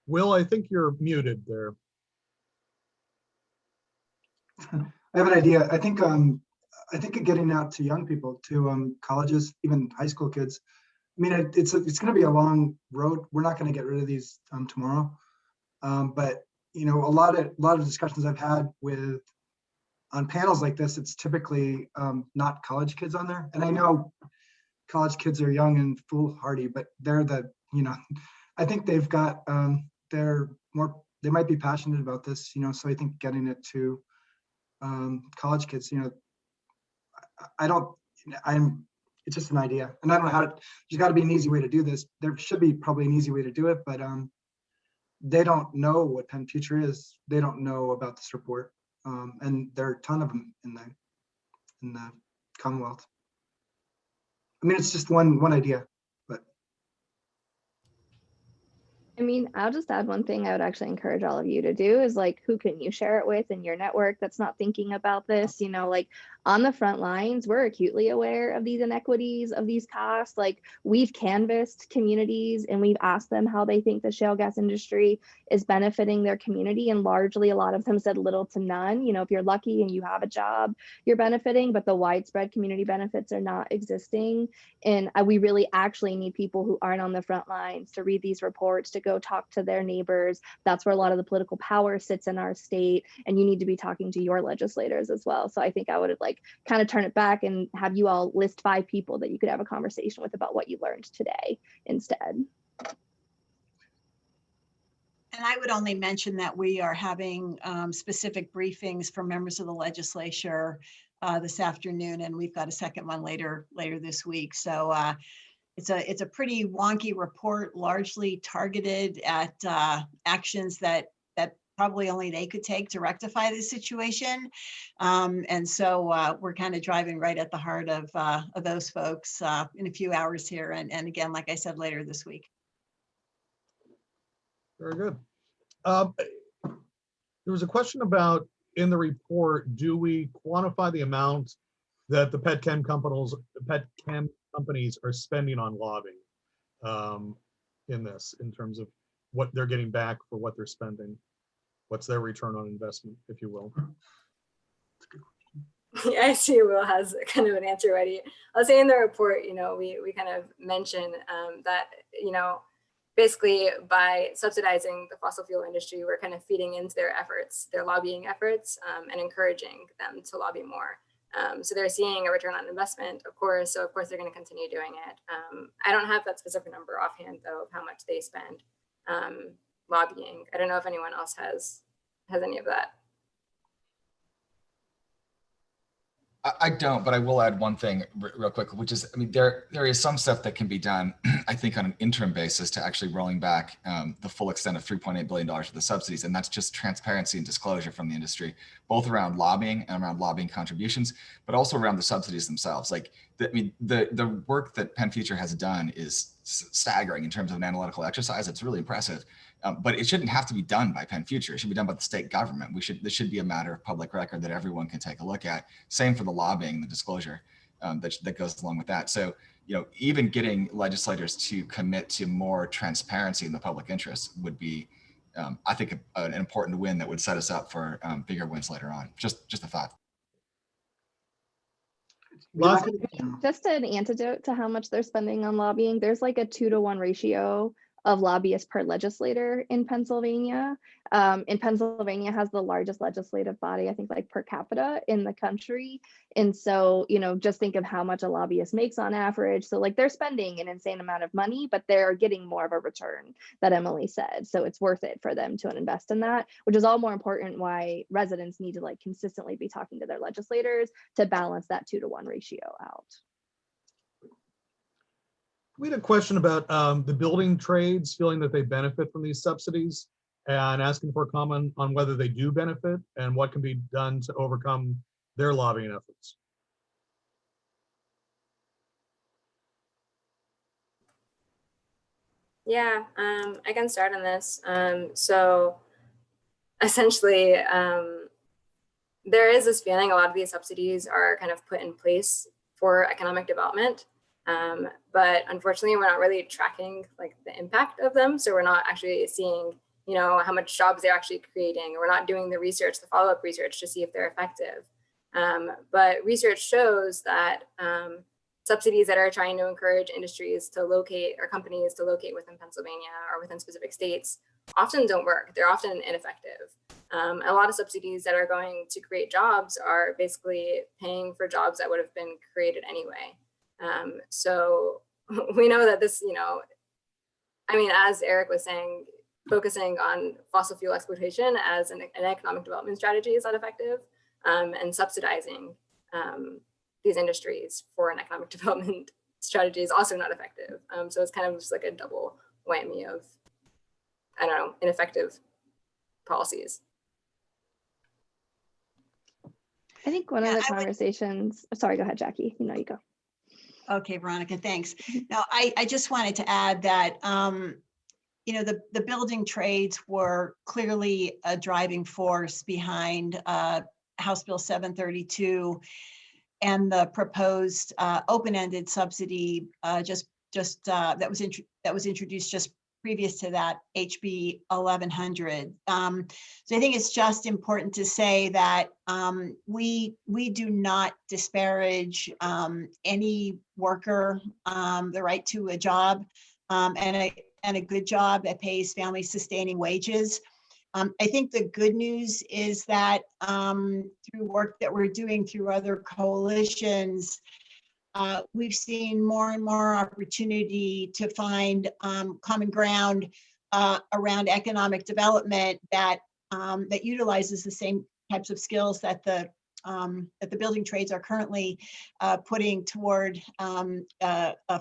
Speaker 1: Will, I think you're muted there.
Speaker 6: I have an idea. I think getting out to young people, to colleges, even high school kids. I mean, it's going to be a long road. We're not going to get rid of these tomorrow. But you know, a lot of discussions I've had on panels like this, it's typically not college kids on there. And I know college kids are young and foolhardy, but they're I think they've got they might be passionate about this, so I think getting it to college kids, it's just an idea, and I don't know how there's got to be an easy way to do this. There should be probably an easy way to do it, but they don't know what PennFuture is. They don't know about this report, and there are a ton of them in the Commonwealth. I mean, it's just one idea, but
Speaker 5: I mean, I'll just add one thing I would actually encourage all of you to do is like, who can you share it with in your network that's not thinking about this? Like on the front lines, we're acutely aware of these inequities, of these costs. Like we've canvassed communities and we've asked them how they think the shale gas industry is benefiting their community. And largely, a lot of them said little to none. If you're lucky and you have a job, you're benefiting, but the widespread community benefits are not existing. And we really actually need people who aren't on the front lines to read these reports, to go talk to their neighbors. That's where a lot of the political power sits in our state. And you need to be talking to your legislators as well. So I think I would kind of turn it back and have you all list 5 people that you could have a conversation with about what you learned today instead.
Speaker 2: And I would only mention that we are having specific briefings for members of the legislature this afternoon, and we've got a second one later this week. So it's a pretty wonky report, largely targeted at actions that probably only they could take to rectify the situation. And so we're kind of driving right at the heart of those folks in a few hours here. And again, like I said, later this week.
Speaker 1: Very good. There was a question about, in the report, do we quantify the amount that the petchem companies are spending on lobbying in terms of what they're getting back for what they're spending? What's their return on investment, if you will?
Speaker 3: Yeah, I see Will has kind of an answer ready. I'll say in the report, we kind of mention that, basically by subsidizing the fossil fuel industry, we're kind of feeding into their efforts, their lobbying efforts, and encouraging them to lobby more. So they're seeing a return on investment, of course. So of course they're going to continue doing it. I don't have that specific number offhand though, of how much they spend lobbying. I don't know if anyone else has any of that.
Speaker 4: I don't, but I will add one thing real quick, which is, I mean, there is some stuff that can be done, I think, on an interim basis to actually rolling back the full extent of $3.8 billion of the subsidies. And that's just transparency and disclosure from the industry, both around lobbying and around lobbying contributions, but also around the subsidies themselves. The work that PennFuture has done is staggering in terms of an analytical exercise. It's really impressive. But it shouldn't have to be done by PennFuture. It should be done by the state government. This should be a matter of public record that everyone can take a look at. Same for the lobbying, the disclosure that goes along with that. So, even getting legislators to commit to more transparency in the public interest would be, I think, an important win that would set us up for bigger wins later on. Just a thought.
Speaker 5: Just an antidote to how much they're spending on lobbying, there's like a 2-to-1 ratio of lobbyists per legislator in Pennsylvania. And Pennsylvania has the largest legislative body, I think, like per capita in the country. And so, just think of how much a lobbyist makes on average. So they're spending an insane amount of money, but they're getting more of a return, that Emily said. So it's worth it for them to invest in that, which is all more important why residents need to consistently be talking to their legislators to balance that 2-to-1 ratio out.
Speaker 1: We had a question about the building trades feeling that they benefit from these subsidies and asking for a comment on whether they do benefit and what can be done to overcome their lobbying efforts.
Speaker 3: Yeah, I can start on this. So essentially, there is this feeling a lot of these subsidies are kind of put in place for economic development. But unfortunately, we're not really tracking like the impact of them. So we're not actually seeing, you know, how much jobs they're actually creating. We're not doing the research, the follow-up research to see if they're effective. But research shows that subsidies that are trying to encourage industries to locate or companies to locate within Pennsylvania or within specific states often don't work. They're often ineffective. A lot of subsidies that are going to create jobs are basically paying for jobs that would have been created anyway. So we know that this, you know, I mean, as Eric was saying, focusing on fossil fuel exploitation as an economic development strategy is not effective, and subsidizing these industries for an economic development strategy is also not effective. So it's kind of just like a double whammy of, I don't know, ineffective policies.
Speaker 5: I think one
Speaker 2: Yeah,
Speaker 5: of the
Speaker 2: I would-
Speaker 5: conversations, sorry, go ahead, Jackie. You know, you go.
Speaker 2: Okay, Veronica, thanks. Now, I just wanted to add that, you know, the building trades were clearly a driving force behind House Bill 732 and the proposed open-ended subsidy that was introduced just previous to that, HB 1100. So I think it's just important to say that we do not disparage any worker the right to a job and a good job that pays family sustaining wages. I think the good news is that through work that we're doing through other coalitions, we've seen more and more opportunity to find common ground around economic development that utilizes the same types of skills that the building trades are currently putting toward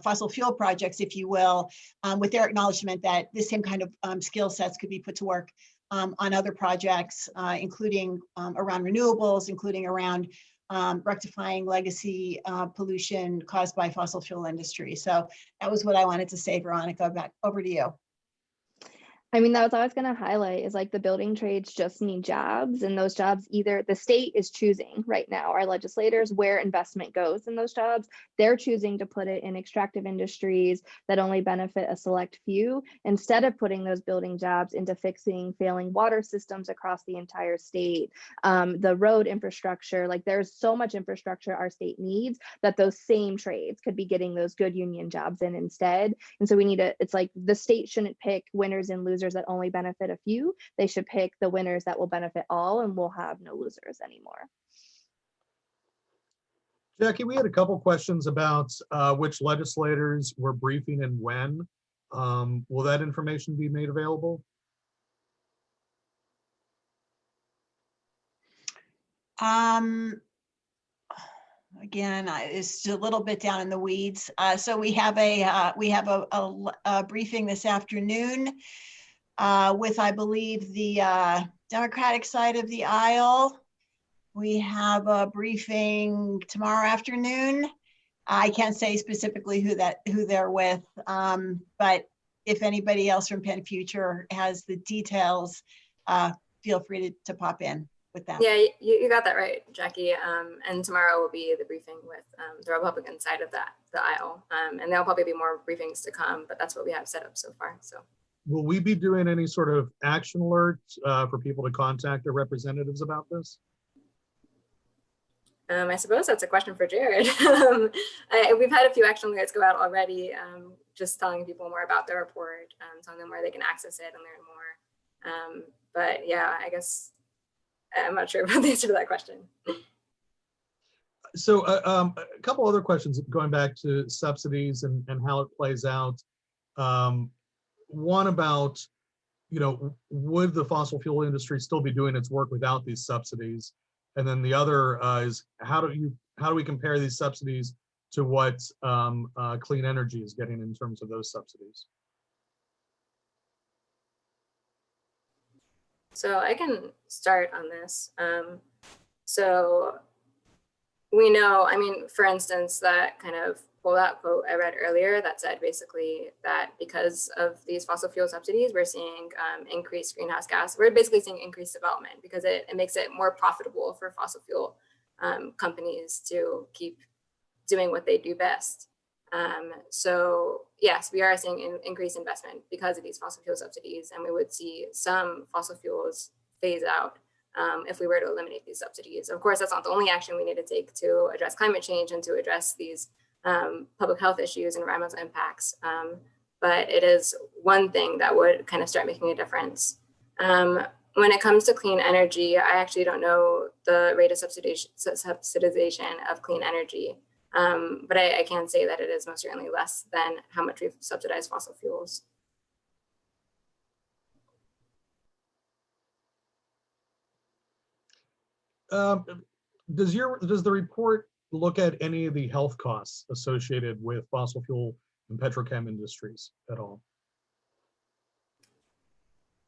Speaker 2: fossil fuel projects, if you will, with their acknowledgement that the same kind of skill sets could be put to work on other projects, including around renewables, including around rectifying legacy pollution caused by fossil fuel industry. So that was what I wanted to say, Veronica. Back over to you.
Speaker 5: I mean, that was what I was going to highlight is like the building trades just need jobs, and those jobs either the state is choosing right now, our legislators, where investment goes in those jobs. They're choosing to put it in extractive industries that only benefit a select few instead of putting those building jobs into fixing failing water systems across the entire state. The road infrastructure, like there's so much infrastructure our state needs that those same trades could be getting those good union jobs in instead. And so we need to, it's like the state shouldn't pick winners and losers that only benefit a few. They should pick the winners that will benefit all, and we'll have no losers anymore.
Speaker 1: Jackie, we had a couple questions about which legislators were briefing and when. Will that information be made available?
Speaker 2: Again, it's a little bit down in the weeds. So we have a briefing this afternoon with, I believe, the Democratic side of the aisle. We have a briefing tomorrow afternoon. I can't say specifically who they're with, but if anybody else from PennFuture has the details, feel free to pop in with that.
Speaker 3: Yeah, you got that right, Jackie. And tomorrow will be the briefing with the Republican side of the aisle. And there'll probably be more briefings to come, but that's what we have set up so far. So. Will
Speaker 1: we be doing any sort of action alerts for people to contact their representatives about this?
Speaker 3: I suppose that's a question for Jared. We've had a few action alerts go out already, just telling people more about the report, telling them where they can access it and learn more. But yeah, I guess I'm not sure about the answer to that question.
Speaker 1: So a couple other questions going back to subsidies and how it plays out. One about, you know, would the fossil fuel industry still be doing its work without these subsidies? And then the other is how do we compare these subsidies to what clean energy is getting in terms of those subsidies?
Speaker 3: So I can start on this. So we know, I mean, for instance, that kind of pullout quote I read earlier that said basically that because of these fossil fuel subsidies, we're seeing increased greenhouse gas. We're basically seeing increased development because it makes it more profitable for fossil fuel companies to keep doing what they do best. So yes, we are seeing increased investment because of these fossil fuel subsidies, and we would see some fossil fuels phase out if we were to eliminate these subsidies. Of course, that's not the only action we need to take to address climate change and to address these public health issues and environmental impacts. But it is one thing that would kind of start making a difference. When it comes to clean energy, I actually don't know the rate of subsidization of clean energy. But I can say that it is most certainly less than how much we've subsidized fossil fuels.
Speaker 1: Does the report look at any of the health costs associated with fossil fuel and petrochem industries at all?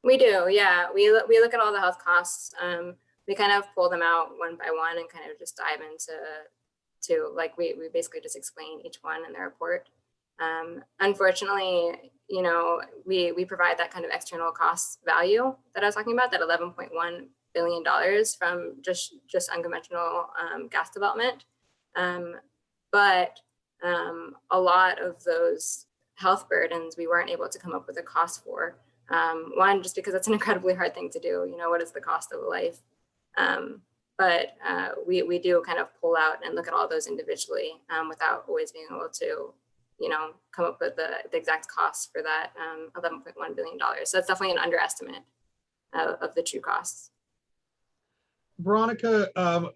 Speaker 3: We do, yeah. We look at all the health costs. We kind of pull them out one by one and kind of just dive into like we basically just explain each one in the report. Unfortunately, you know, we provide that kind of external cost value that I was talking about, that $11.1 billion from just unconventional gas development. But a lot of those health burdens we weren't able to come up with a cost for. One, just because it's an incredibly hard thing to do. You know, what is the cost of a life? But we do kind of pull out and look at all those individually without always being able to, you know, come up with the exact cost for that $11.1 billion. So it's definitely an underestimate of the true costs.
Speaker 1: Veronica, a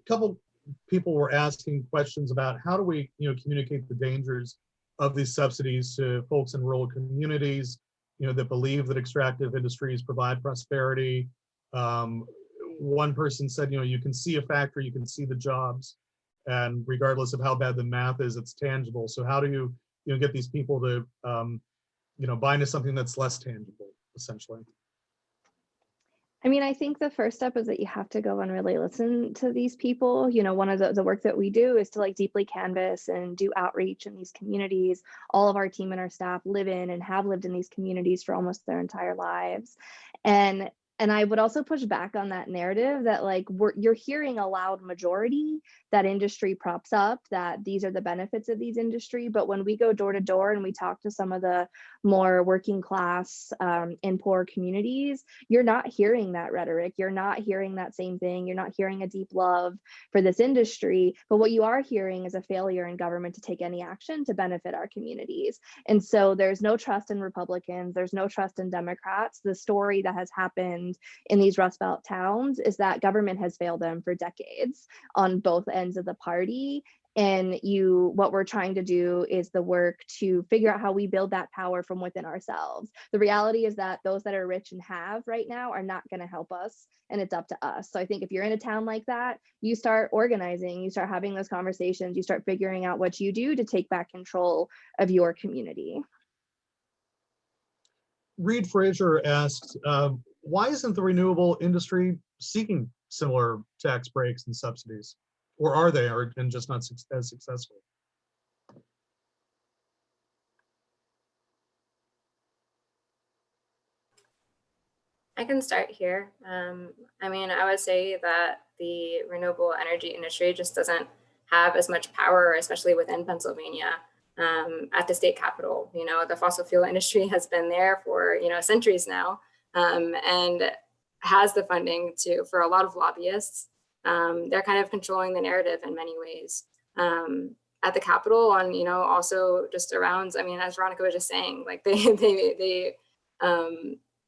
Speaker 1: couple people were asking questions about how do we, you know, communicate the dangers of these subsidies to folks in rural communities, you know, that believe that extractive industries provide prosperity. One person said, you know, you can see a factory, you can see the jobs, and regardless of how bad the math is, it's tangible. So how do you, you know, get these people to, you know, buy into something that's less tangible, essentially?
Speaker 5: I mean, I think the first step is that you have to go and really listen to these people. You know, one of the work that we do is to like deeply canvass and do outreach in these communities. All of our team and our staff live in and have lived in these communities for almost their entire lives. And I would also push back on that narrative that like you're hearing a loud majority that industry props up, that these are the benefits of these industry. But when we go door to door and we talk to some of the more working class and poor communities, you're not hearing that rhetoric. You're not hearing that same thing. You're not hearing a deep love for this industry. But what you are hearing is a failure in government to take any action to benefit our communities. And so there's no trust in Republicans. There's no trust in Democrats. The story that has happened in these Rust Belt towns is that government has failed them for decades on both ends of the party. And what we're trying to do is the work to figure out how we build that power from within ourselves. The reality is that those that are rich and have right now are not going to help us, and it's up to us. So I think if you're in a town like that, you start organizing, you start having those conversations, you start figuring out what you do to take back control of your community.
Speaker 1: Reed Frazier asked, why isn't the renewable industry seeking similar tax breaks and subsidies? Or are they, and just not as successful?
Speaker 3: I can start here. I mean, I would say that the renewable energy industry just doesn't have as much power, especially within Pennsylvania, at the state capitol. You know, the fossil fuel industry has been there for, you know, centuries now, and has the funding for a lot of lobbyists. They're kind of controlling the narrative in many ways at the Capitol, and, you know, also just around. I mean, as Veronica was just saying, like they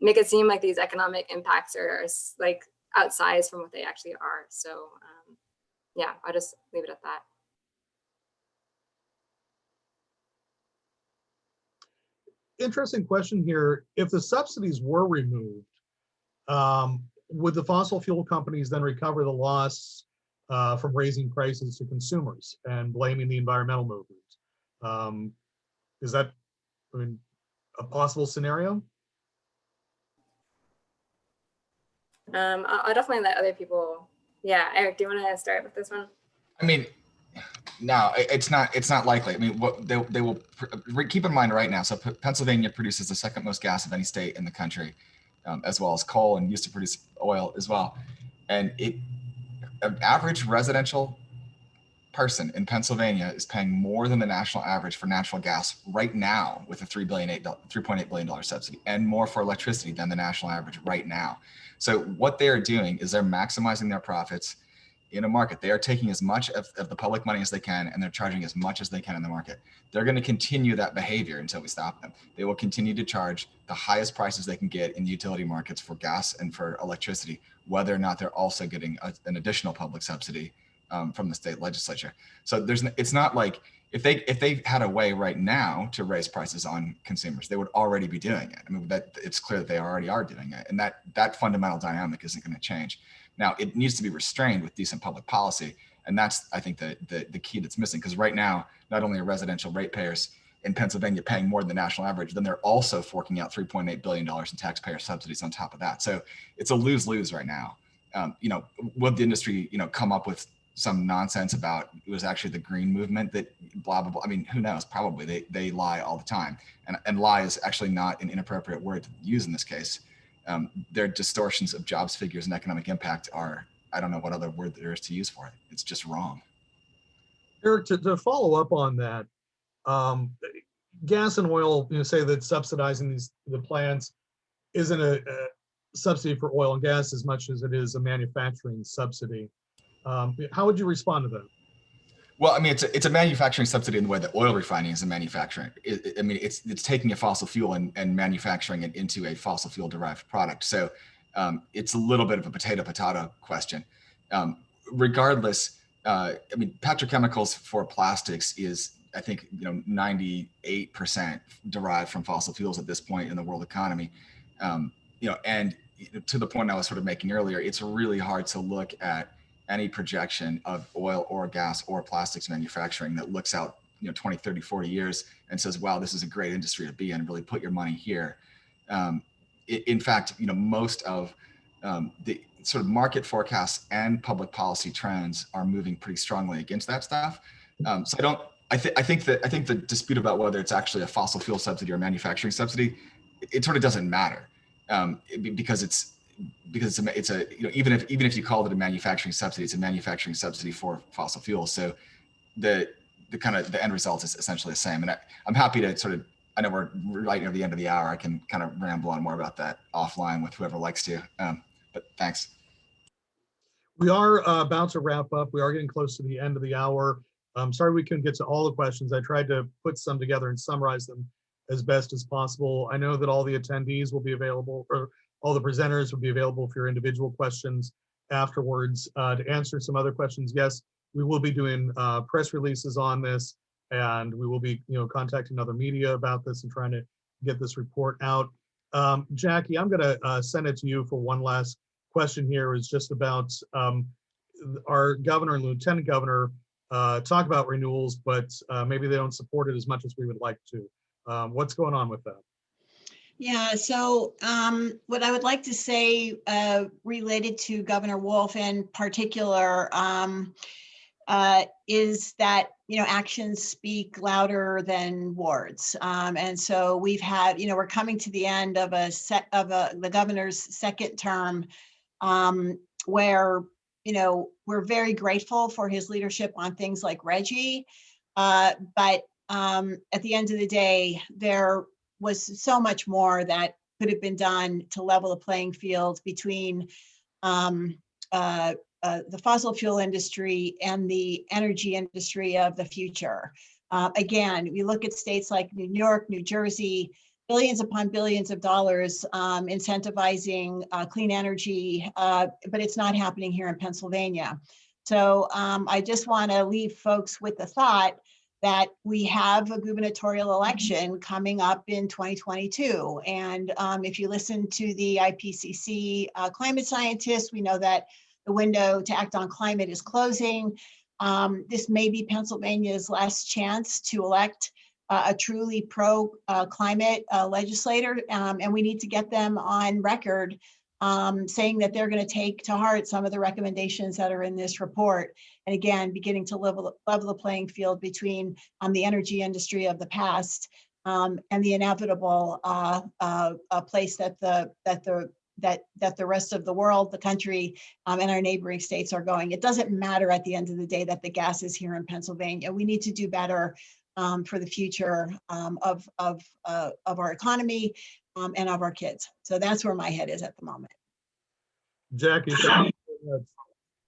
Speaker 3: make it seem like these economic impacts are like outsized from what they actually are. So yeah, I'll just leave it at that.
Speaker 1: Interesting question here. If the subsidies were removed, would the fossil fuel companies then recover the loss from raising prices to consumers and blaming the environmental movement? Is that, I mean, a possible scenario?
Speaker 3: I'll definitely let other people. Yeah, Eric, do you want to start with this one?
Speaker 4: I mean, No, it's not likely. I mean, what they will keep in mind right now. So Pennsylvania produces the second most gas of any state in the country, as well as coal, and used to produce oil as well. And an average residential person in Pennsylvania is paying more than the national average for natural gas right now with a $3.8 billion subsidy, and more for electricity than the national average right now. So what they're doing is they're maximizing their profits in a market. They are taking as much of the public money as they can, and they're charging as much as they can in the market. They're going to continue that behavior until we stop them. They will continue to charge the highest prices they can get in utility markets for gas and for electricity, whether or not they're also getting an additional public subsidy from the state legislature. So it's not like if they had a way right now to raise prices on consumers, they would already be doing it. I mean, it's clear that they already are doing it, and that fundamental dynamic isn't going to change. Now, it needs to be restrained with decent public policy, and that's, I think, the key that's missing. Because right now, not only are residential ratepayers in Pennsylvania paying more than the national average, then they're also forking out $3.8 billion in taxpayer subsidies on top of that. So it's a lose-lose right now. Would the industry, come up with some nonsense about it was actually the green movement that blah, blah, blah. I mean, who knows? Probably they lie all the time. And lie is actually not an inappropriate word to use in this case. Their distortions of jobs figures and economic impact are, I don't know what other word there is to use for it. It's just wrong.
Speaker 1: Eric, to follow up on that, gas and oil, say that subsidizing the plants isn't a subsidy for oil and gas as much as it is a manufacturing subsidy. How would you respond to that?
Speaker 4: Well, I mean, it's a manufacturing subsidy in the way that oil refining is a manufacturing. It's taking a fossil fuel and manufacturing it into a fossil fuel derived product. So it's a little bit of a potato question. Regardless, petrochemicals for plastics is, I think, 98% derived from fossil fuels at this point in the world economy. And to the point I was sort of making earlier, it's really hard to look at any projection of oil or gas or plastics manufacturing that looks out 20, 30, 40 years and says, wow, this is a great industry to be in, really put your money here. In fact, most of the sort of market forecasts and public policy trends are moving pretty strongly against that stuff. So I think the dispute about whether it's actually a fossil fuel subsidy or manufacturing subsidy, it sort of doesn't matter, because it's even if you called it a manufacturing subsidy, it's a manufacturing subsidy for fossil fuels. So the end result is essentially the same. And I'm happy to I know we're right near the end of the hour. I can kind of ramble on more about that offline with whoever likes to, but thanks.
Speaker 1: We are about to wrap up. We are getting close to the end of the hour. I'm sorry we couldn't get to all the questions. I tried to put some together and summarize them as best as possible. I know that all the attendees will be available, or all the presenters will be available for your individual questions afterwards. To answer some other questions, yes, we will be doing press releases on this, and we will be contacting other media about this and trying to get this report out. Jackie, I'm going to send it to you for one last question here. Is just about our governor and lieutenant governor talk about renewals, but maybe they don't support it as much as we would like to. What's going on with that?
Speaker 2: Yeah, so what I would like to say related to Governor Wolf in particular is that, actions speak louder than words. And so we've had, we're coming to the end of the governor's second term, where, we're very grateful for his leadership on things like Reggie. But at the end of the day, there was so much more that could have been done to level the playing field between the fossil fuel industry and the energy industry of the future. Again, we look at states like New York, New Jersey, billions upon billions of dollars incentivizing clean energy, but it's not happening here in Pennsylvania. So I just want to leave folks with the thought that we have a gubernatorial election coming up in 2022. And if you listen to the IPCC climate scientists, we know that the window to act on climate is closing. This may be Pennsylvania's last chance to elect a truly pro-climate legislator, and we need to get them on record saying that they're going to take to heart some of the recommendations that are in this report. And again, beginning to level the playing field between the energy industry of the past and the inevitable place that the rest of the world, the country, and our neighboring states are going. It doesn't matter at the end of the day that the gas is here in Pennsylvania. We need to do better for the future of our economy and of our kids. So that's where my head is at the moment.
Speaker 1: Jackie, thank you so much.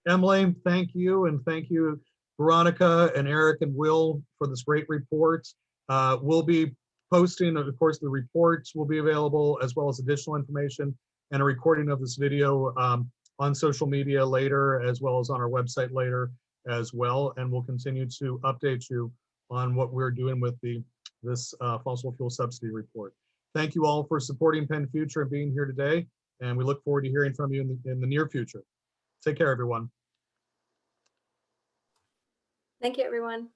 Speaker 1: Emily, thank you, and thank you, Veronica and Eric and Will, for this great report. We'll be posting, of course, the reports will be available, as well as additional information and a recording of this video on social media later, as well as on our website later as well. And we'll continue to update you on what we're doing with this fossil fuel subsidy report. Thank you all for supporting PennFuture and being here today. And we look forward to hearing from you in the near future. Take care, everyone.
Speaker 3: Thank you, everyone.